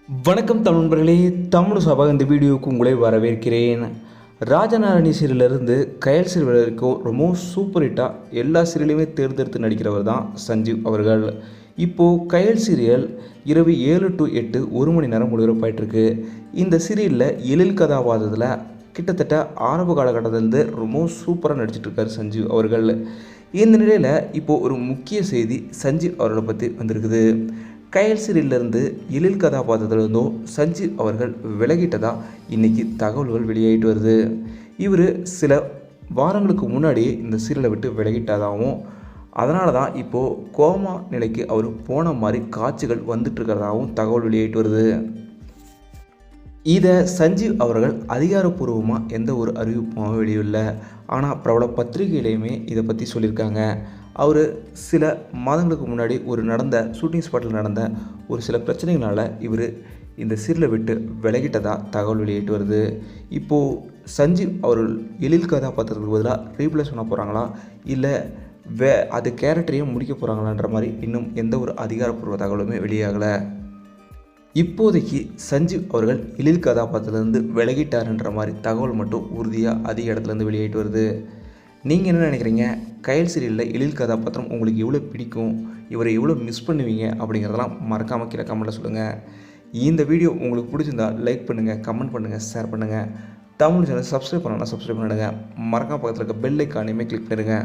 வணக்கம் தமிழ் நண்பர்களே, தமிழ் சபா இந்த வீடியோவுக்கு உங்களை வரவேற்கிறேன். ராஜநாராயணி சீரியலிருந்து கயல் சீரியல் வரைக்கும் ரொம்பவும் சூப்பர் ஹிட்டாக எல்லா சீரியலையுமே தேர்ந்தெடுத்து நடிக்கிறவர் தான் சஞ்சீவ் அவர்கள். இப்போது கயல் சீரியல் இரவு 7 to 8 1 மணி நேரம் ஒளிபரப்பாயிட்டிருக்கு. இந்த சீரியலில் எழில் கதாபாத்திரத்தில் கிட்டத்தட்ட ஆரம்ப காலகட்டத்திலேருந்து ரொம்பவும் சூப்பராக நடிச்சிட்ருக்கார் சஞ்சீவ் அவர்கள். இந்த நிலையில் இப்போது ஒரு முக்கிய செய்தி சஞ்சீவ் அவர்களை பற்றி வந்திருக்குது. கயல் சீரியலிருந்து எழில் கதாபாத்திரத்திலிருந்தும் சஞ்சீவ் அவர்கள் விலகிட்டதாக இன்றைக்கி தகவல்கள் வெளியாகிட்டு வருது. இவர் சில வாரங்களுக்கு முன்னாடியே இந்த சீரியலை விட்டு விலகிட்டதாகவும், அதனால தான் இப்போது கோமா நிலைக்கு அவர் போன மாதிரி காட்சிகள் வந்துட்டுருக்கிறதாகவும் தகவல் வெளியாகிட்டு வருது. இதை சஞ்சீவ் அவர்கள் அதிகாரப்பூர்வமாக எந்த ஒரு அறிவிப்பும் வெளியிடல. ஆனால் பிரபல பத்திரிகையிலையுமே இதை பற்றி சொல்லியிருக்காங்க. அவர் சில மாதங்களுக்கு முன்னாடி நடந்த ஷூட்டிங் ஸ்பாட்டில் நடந்த ஒரு சில பிரச்சனைகளால் இவர் இந்த சீரியலை விட்டு விலகிட்டதாக தகவல் வெளியிட்டு வருது. இப்போது சஞ்சீவ் அவர்கள் எழில் கதாபாத்திரத்துக்கு பதிலாக ரீப்ளேஸ் பண்ண போகிறாங்களா, இல்லை அது கேரக்டரையும் முடிக்க போகிறாங்களான்ற மாதிரி இன்னும் எந்த ஒரு அதிகாரப்பூர்வ தகவலுமே வெளியாகலை. இப்போதைக்கு சஞ்சீவ் அவர்கள் எழில் கதாபாத்திரத்துலேருந்து விலகிட்டாருன்ற மாதிரி தகவல் மட்டும் உறுதியாக அதிக இடத்துலேருந்து வெளியிட்டு வருது. நீங்கள் என்ன நினைக்கிறீங்க? கயல் சீரியலில் எழில் கதாபாத்திரம் உங்களுக்கு எவ்வளோ பிடிக்கும், இவரை எவ்வளோ மிஸ் பண்ணுவீங்க அப்படிங்கிறதெல்லாம் மறக்காமல் கீழே கமெண்ட்டில் சொல்லுங்கள். இந்த வீடியோ உங்களுக்கு பிடிச்சிருந்தால் லைக் பண்ணுங்கள், கமெண்ட் பண்ணுங்கள், ஷேர் பண்ணுங்கள். தமிழ் சேனல் சப்ஸ்கிரைப் பண்ணலாம், சப்ஸ்கிரைப் பண்ணிடுங்க. மறக்காம பக்கத்தில் இருக்க பெல் ஐக்கானையுமே கிளிக் பண்ணிடுங்க.